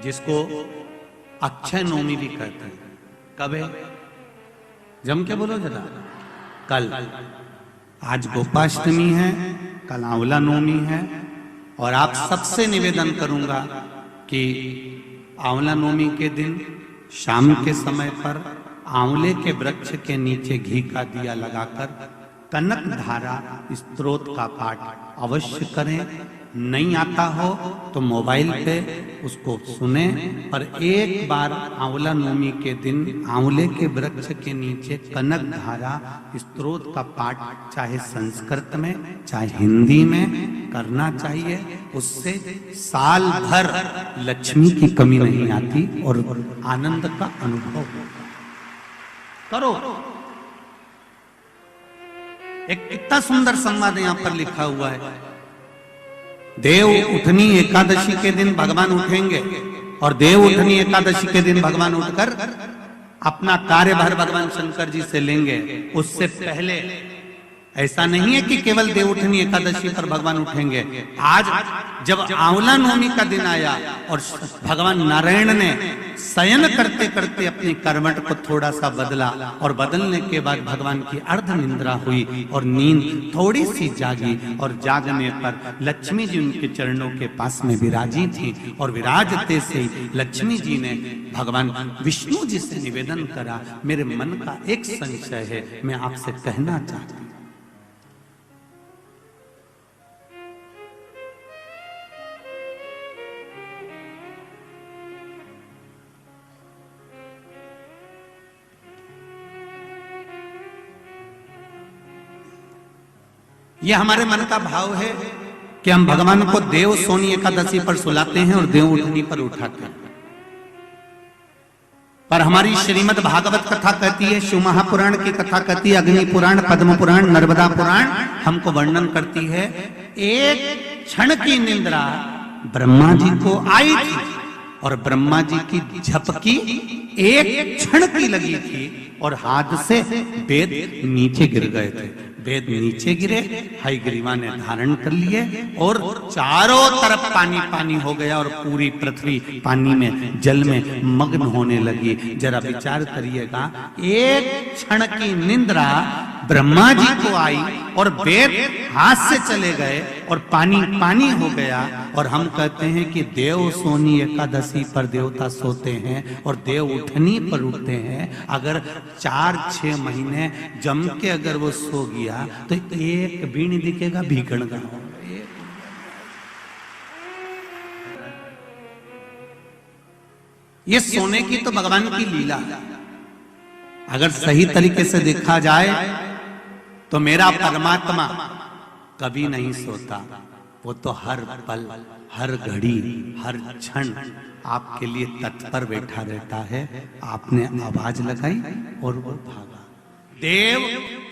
जिसको अक्षय नवमी भी कहते हैं। कब है? जम के बोलो जरा। कल। आज गोपाष्टमी है, कल आंवला नवमी है। और आप सबसे निवेदन करूंगा कि आंवला नवमी के दिन शाम के समय पर आंवले के वृक्ष के नीचे घी का दिया लगाकर कनक धारा स्तोत्र का पाठ अवश्य करें। नहीं आता हो तो मोबाइल पे उसको सुने, पर एक बार आंवला नवमी के दिन आंवले के वृक्ष के नीचे कनक धारा स्तोत्र का पाठ चाहे संस्कृत में चाहे हिंदी में करना चाहिए। उससे साल भर लक्ष्मी की कमी नहीं आती और आनंद का अनुभव करो। एक कितना सुंदर संवाद यहां पर लिखा हुआ है। देव उठनी एकादशी के दिन भगवान उठेंगे और देव उठनी एकादशी के दिन भगवान उठकर अपना कार्यभार भगवान शंकर जी से लेंगे। उससे पहले ऐसा नहीं है कि केवल देव उठनी एकादशी पर भगवान उठेंगे। आज जब आंवला नवमी का दिन आया और भगवान नारायण ने शयन करते करते अपनी करवट को थोड़ा सा बदला और बदलने के बाद भगवान की अर्ध निंद्रा हुई और नींद थोड़ी सी जागी और जागने पर लक्ष्मी जी उनके चरणों के पास में विराजी थी और विराजते से लक्ष्मी जी ने भगवान विष्णु जी से निवेदन करा, मेरे मन का एक संशय है, मैं आपसे कहना चाहती हूं। यह हमारे मन का भाव है कि हम भगवान को देव सोनी एकादशी पर सुलाते हैं और देव उठनी पर उठाते हैं। पर हमारी श्रीमद् भागवत कथा कहती है, शिव महापुराण की कथा कहती है, अग्नि पुराण, पद्म पुराण, नर्मदा पुराण हमको वर्णन करती है। एक क्षण की निंद्रा ब्रह्मा जी को आई थी और ब्रह्मा जी की झपकी एक क्षण की लगी थी और हाथ से वेद नीचे गिर गए थे। वेद नीचे गिरे, हयग्रीवा ने धारण कर लिए और चारों तरफ पानी पानी हो गया और पूरी पृथ्वी पानी में जल में मग्न होने लगी। जरा विचार करिएगा, एक क्षण की निंद्रा ब्रह्मा जी को आई और वेद हाथ से चले गए और पानी पानी हो गया। और हम कहते हैं कि देव सोनी एकादशी पर देवता सोते हैं और देव उठनी पर उठते हैं। अगर 4-6 महीने जम के अगर वो सो गया तो एक भी नहीं दिखेगा भीखण का। ये सोने की तो भगवान की लीला है। अगर सही तरीके से देखा जाए तो मेरा परमात्मा कभी नहीं सोता, वो तो हर पल हर घड़ी हर क्षण आपके लिए तत्पर बैठा रहता है। आपने आवाज लगाई और वो भागा। देव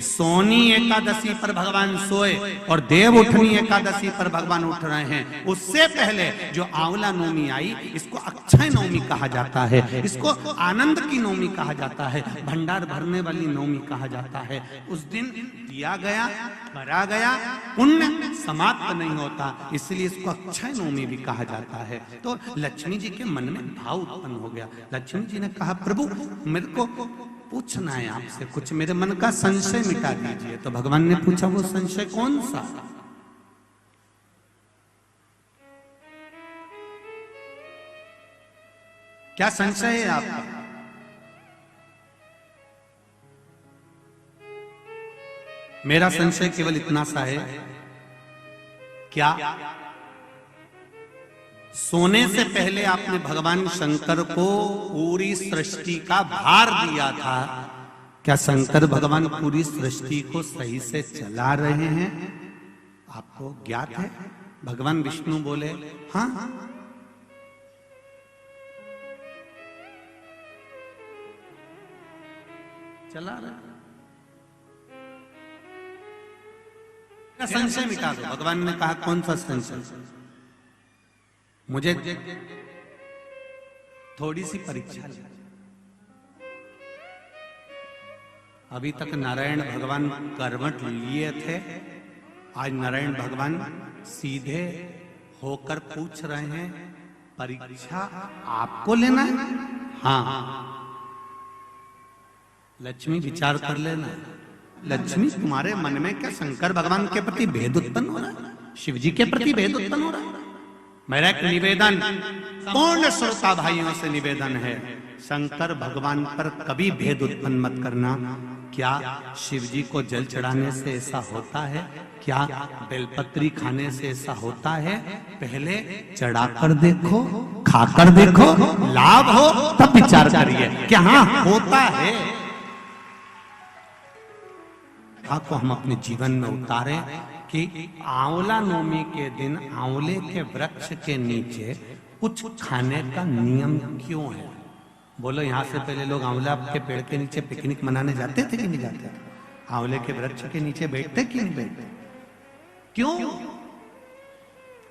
सोनी एकादशी पर भगवान सोए और देव उठनी एकादशी पर भगवान उठ रहे हैं। उससे पहले जो आंवला नवमी आई, इसको अक्षय नवमी कहा जाता है, इसको आनंद की नवमी कहा जाता है, भंडार भरने वाली नवमी कहा जाता है। उस दिन दिया गया, भरा गया, पुण्य समाप्त नहीं होता, इसलिए इसको अक्षय नवमी भी कहा जाता है। तो लक्ष्मी जी के मन में भाव उत्पन्न हो गया। लक्ष्मी जी ने कहा, प्रभु मेरे को पूछना है आपसे कुछ, मेरे मन का संशय मिटा दीजिए। तो भगवान ने पूछा, वो संशय कौन सा? क्या संशय है आपका? मेरा संशय केवल इतना सा है, क्या सोने से पहले आपने भगवान शंकर को पूरी सृष्टि का भार दिया था? क्या शंकर भगवान पूरी सृष्टि को सही से चला रहे हैं? आपको ज्ञात है? भगवान विष्णु बोले, हाँ चला रहे। संशय मिटा दो। भगवान ने कहा, कौन सा संशय? मुझे थोड़ी सी परीक्षा ली। अभी तक नारायण भगवान करवट लिए थे, आज नारायण भगवान सीधे होकर पूछ रहे हैं, परीक्षा आपको लेना है? हाँ, लक्ष्मी विचार कर लेना। लक्ष्मी, तुम्हारे मन में क्या शंकर भगवान के प्रति भेद उत्पन्न हो रहा है? शिव जी के प्रति भेद उत्पन्न हो रहा है? मेरा एक निवेदन, पूर्ण श्रोता भाइयों से निवेदन है, शंकर भगवान पर कभी भेद उत्पन्न मत करना। क्या शिव जी को जल चढ़ाने से ऐसा होता है? क्या बेलपत्री खाने से ऐसा होता है? पहले चढ़ाकर देखो, खाकर देखो, लाभ हो तब विचार करिए कि हाँ होता है। को हम अपने जीवन में उतारें कि आंवला नवमी के दिन आंवले के वृक्ष के नीचे कुछ खाने का नियम क्यों है? बोलो, यहाँ से पहले लोग आंवला के पेड़ के नीचे पिकनिक मनाने जाते थे कि नहीं जाते थे? आंवले के वृक्ष के नीचे बैठते कि नहीं बैठते? क्यों?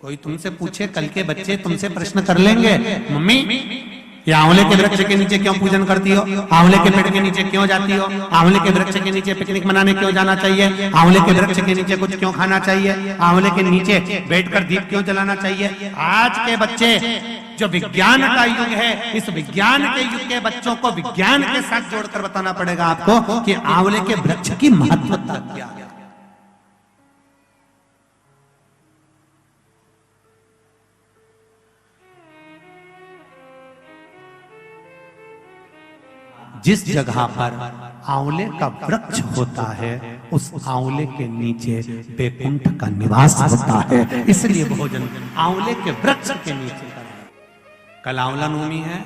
कोई तुमसे पूछे, कल के बच्चे तुमसे प्रश्न कर लेंगे, मम्मी ये आंवले के वृक्ष के नीचे क्यों पूजन करती हो? आंवले के पेड़ के नीचे क्यों जाती हो? आंवले के वृक्ष के नीचे पिकनिक मनाने क्यों जाना चाहिए? आंवले के वृक्ष के नीचे कुछ क्यों खाना चाहिए? आंवले के नीचे बैठकर दीप क्यों जलाना चाहिए? आज के बच्चे, जो विज्ञान का युग है, इस विज्ञान के युग के बच्चों को विज्ञान के साथ जोड़कर बताना पड़ेगा आपको कि आंवले के वृक्ष की महत्वता क्या है। जिस जगह पर आंवले का वृक्ष होता है, उस आंवले के नीचे बैकुंठ का निवास होता है। इसलिए भोजन आंवले के वृक्ष के नीचे करें। कल आंवला नवमी है,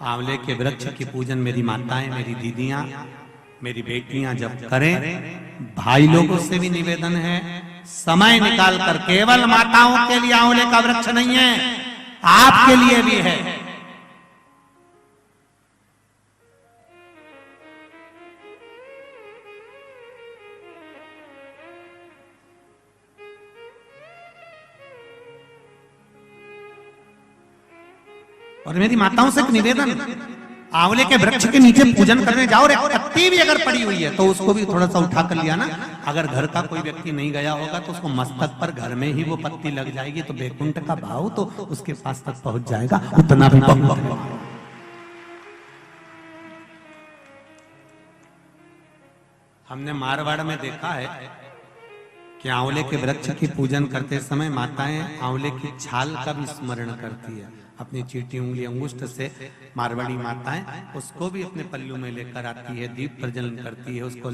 आंवले के वृक्ष की पूजन मेरी माताएं, मेरी दीदियां, मेरी बेटियां जब करें, भाई लोगों से भी निवेदन है, समय निकाल कर, केवल माताओं के लिए आंवले का वृक्ष नहीं है, आपके लिए भी है। और मेरी माताओं से एक निवेदन, आंवले के वृक्ष के नीचे पूजन करने जाओ, रे पत्ती भी अगर पड़ी हुई है तो उसको भी थोड़ा सा उठा कर लिया ना। अगर घर का कोई व्यक्ति नहीं गया होगा तो उसको मस्तक पर घर में ही वो पत्ती लग जाएगी, तो बैकुंठ का भाव तो उसके पास तक पहुंच जाएगा। उतना भी हमने मारवाड़ में देखा है कि आंवले के वृक्ष की पूजन करते समय माताएं आंवले की छाल का भी स्मरण करती है। अपनी चीटी उंगली अंगुष्ठ से मारवाड़ी माताएं उसको भी अपने पल्लू में लेकर आती है, दीप प्रज्वलन करती है, उसको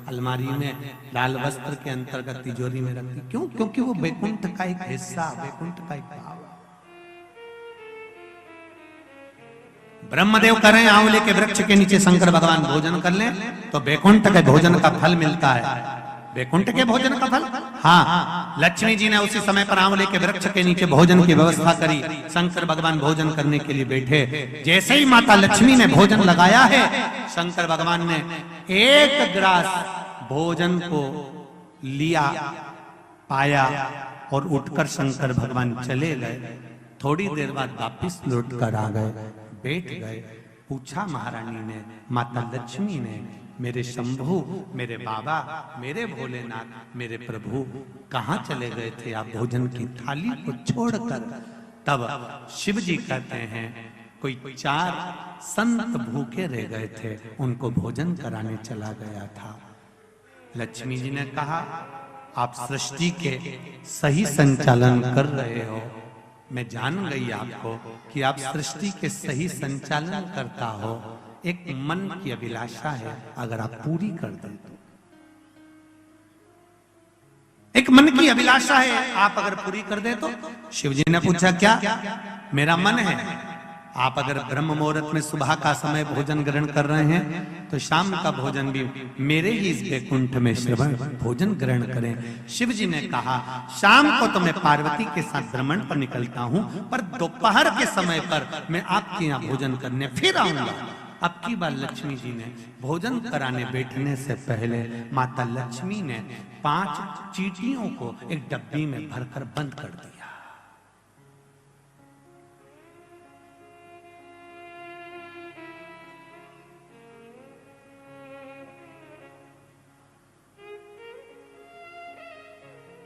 अलमारी में लाल वस्त्र के अंतर्गत तिजोरी में रखती है। क्यों? क्योंकि वो बैकुंठ का एक हिस्सा, बैकुंठ का एक भाव। ब्रह्मदेव करें आंवले के वृक्ष के नीचे शंकर भगवान भोजन कर लें तो बैकुंठ के भोजन का फल मिलता है। बैकुंठ के भोजन का फल, हाँ, लक्ष्मी जी ने उसी समय पर आंवले के वृक्ष के नीचे भोजन की व्यवस्था करी। शंकर भगवान भोजन करने के लिए बैठे, जैसे ही माता लक्ष्मी ने भोजन लगाया है, शंकर भगवान ने एक ग्रास भोजन को लिया, पाया और उठकर शंकर भगवान चले गए। थोड़ी देर बाद वापिस लौट कर आ गए, बैठ गए। पूछा महारानी ने, माता लक्ष्मी ने, मेरे शंभु, मेरे बाबा, मेरे भोलेनाथ, मेरे प्रभु कहाँ चले गए थे आप भोजन की थाली को छोड़कर? तब शिव जी कहते हैं, कोई 4 संत भूखे रह गए थे, उनको भोजन कराने चला गया था। लक्ष्मी जी ने कहा, आप सृष्टि के सही संचालन कर रहे हो, मैं जान गई आपको कि आप सृष्टि के सही संचालन करता हो। एक मन की अभिलाषा है, अगर आप पूरी कर दें तो। एक मन की अभिलाषा है, आप अगर पूरी कर दे तो। शिव जी ने पूछा, क्या? मेरा मन है। आप अगर ब्रह्म मुहूर्त में सुबह का समय भोजन ग्रहण कर रहे हैं तो शाम का भोजन भी मेरे ही इस बैकुंठ में श्रवण भोजन ग्रहण करें। शिव जी ने कहा, शाम को तो मैं पार्वती के साथ भ्रमण पर निकलता हूं, पर दोपहर के समय पर मैं आपके यहाँ भोजन करने फिर आऊंगा। अब की बार लक्ष्मी जी ने भोजन कराने बैठने से पहले माता लक्ष्मी ने 5 चींटियों को एक डब्बी में भरकर बंद कर दिया।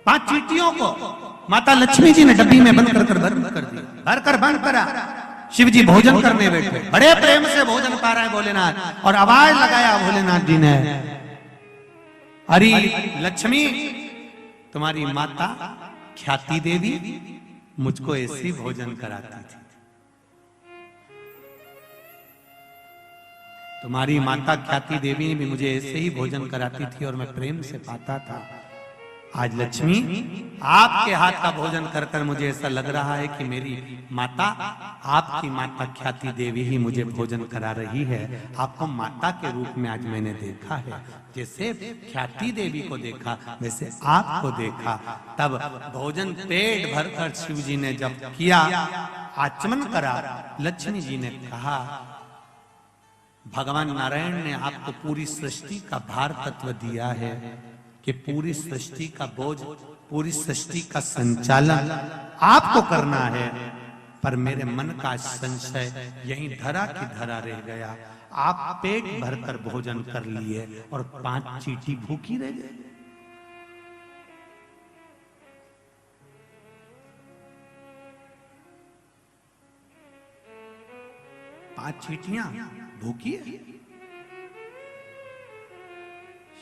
पांच चींटियों को माता लक्ष्मी जी ने डब्बी में बंद कर बंद कर दिया, भर कर बंद करा। शिव जी भोजन करने बैठे, बड़े प्रेम से भोजन पा रहे हैं भोलेनाथ, और आवाज लगाया भोलेनाथ जी ने, अरे लक्ष्मी, तुम्हारी माता ख्याति देवी मुझको ऐसी भोजन कराती थी, तुम्हारी माता ख्याति देवी भी मुझे ऐसे ही भोजन कराती थी और मैं प्रेम से पाता था। आज लक्ष्मी, आपके हाथ का भोजन कर कर मुझे ऐसा लग रहा है कि मेरी माता, आपकी माता ख्याति देवी ही मुझे भोजन करा रही है। आपको माता के रूप में आज मैंने देखा है, जैसे ख्याति देवी को देखा वैसे आपको देखा। तब भोजन पेट भरकर शिव जी ने जब किया, आचमन करा, लक्ष्मी जी ने कहा, भगवान नारायण ने आपको पूरी सृष्टि का भार तत्व दिया है कि पूरी सृष्टि का बोझ, पूरी सृष्टि का संचालन आपको करना है, पर मेरे मन का संशय यहीं धरा की धरा रह गया। आप पेट भरकर भोजन कर लिए और 5 चींटी भूखी रह गई। पांच चींटियां भूखी है।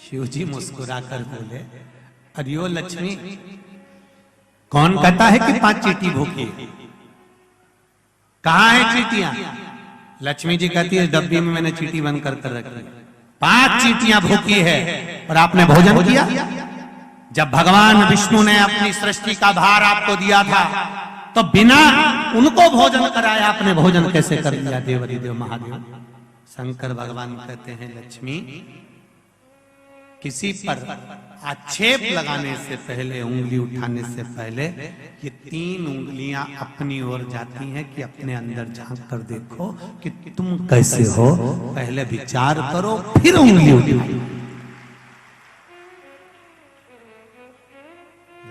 शिव जी मुस्कुराकर बोले, अरियो लक्ष्मी, कौन कहता है कि 5 चींटी भूखी? कहां है चींटियां? लक्ष्मी जी कहती है, डब्बी में मैंने चींटी बंद कर रखी, 5 चींटियां भूखी है और आपने भोजन किया। जब भगवान विष्णु ने अपनी सृष्टि का भार आपको दिया था, तो बिना उनको भोजन कराया आपने भोजन कैसे कर लिया? देव महादेव। शंकर भगवान कहते हैं, लक्ष्मी, किसी पर आक्षेप लगाने से पहले, उंगली उठाने से पहले, ये 3 उंगलियां अपनी ओर जाती हैं कि अपने अंदर झांक कर देखो कि तुम कैसे हो। पहले विचार करो, फिर उंगली उठाओ।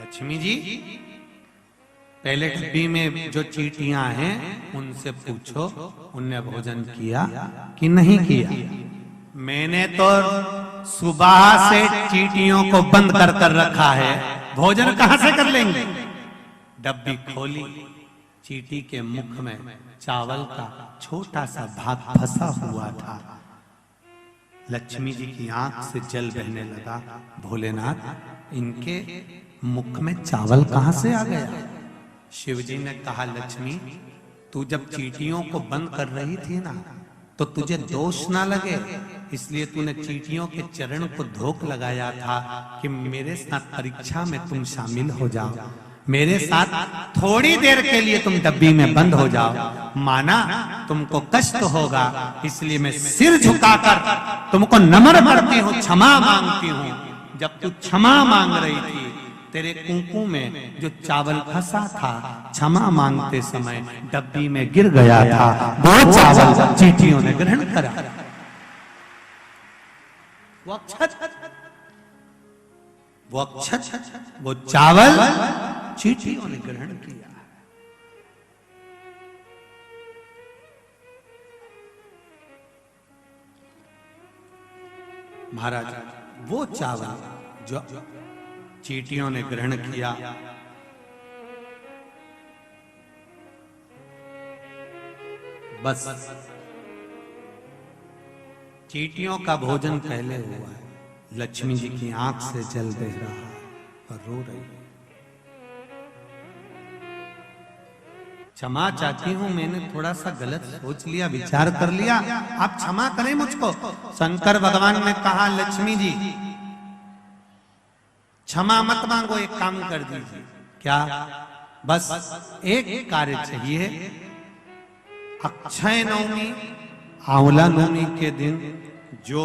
लक्ष्मी जी, पहले डब्बी में जो चींटियां हैं उनसे पूछो, उनने भोजन किया कि नहीं किया? मैंने तो सुबह से चींटियों को बंद कर कर रखा है, भोजन कहां से कर लेंगे? डब्बी खोली, चींटी के मुख में चावल का छोटा सा भाग फंसा हुआ था। लक्ष्मी जी की आंख से जल बहने लगा। भोलेनाथ, इनके मुख में चावल कहां से आ गया? शिव जी ने कहा, लक्ष्मी, तू जब चींटियों को बंद कर रही थी ना, तो तुझे दोष ना लगे, इसलिए तूने चींटियों के चरण को धोख लगाया था कि मेरे साथ परीक्षा में तुम शामिल हो जाओ, मेरे साथ थोड़ी देर के लिए तुम डब्बी में बंद हो जाओ। माना तुमको कष्ट होगा, इसलिए मैं सिर झुकाकर तुमको नमन करती हूँ, क्षमा मांगती हूँ। जब तू क्षमा मांग रही थी, तेरे कुंकू में जो चावल फंसा था, क्षमा मांगते समय डब्बी में गिर गया था। वो चावल चींटियों ने ग्रहण करा। वो अक्षत, वो चावल चींटियों ने ग्रहण किया। महाराज, वो चावल जो चींटियों ने ग्रहण किया, बस चींटियों का भोजन पहले हुआ है। लक्ष्मी जी की आंख से जल बह रहा है और रो रही है। क्षमा चाहती हूं, मैंने थोड़ा सा गलत सोच लिया, विचार कर लिया, आप क्षमा करें मुझको। शंकर भगवान ने कहा, लक्ष्मी जी क्षमा मत मांगो, एक काम कर दीजिए। क्या? बस एक कार्य चाहिए। अक्षय नवमी, आंवला नवमी के दिन जो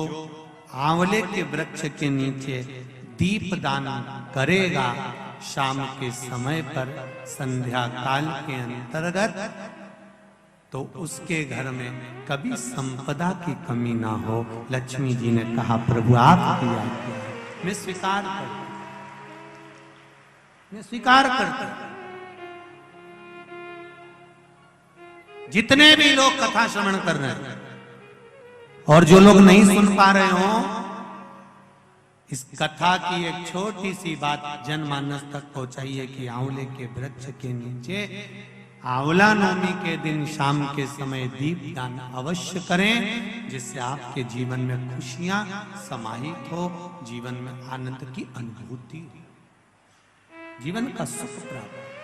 आंवले के वृक्ष के नीचे दीप दान करेगा, शाम के समय पर संध्या काल के अंतर्गत, तो उसके घर में कभी संपदा की कमी ना हो। लक्ष्मी जी ने कहा, प्रभु आपकी आज्ञा है, मैं स्वीकार करता, मैं स्वीकार करता। जितने भी लोग कथा श्रवण कर रहे हैं और जो लोग नहीं सुन पा रहे हो, इस कथा की एक छोटी सी बात जनमानस तक पहुंचाइए कि आंवले के वृक्ष के नीचे आंवला नवमी के दिन शाम के समय दीप दान अवश्य करें, जिससे आपके जीवन में खुशियां समाहित हो, जीवन में आनंद की अनुभूति, जीवन का सुख प्राप्त।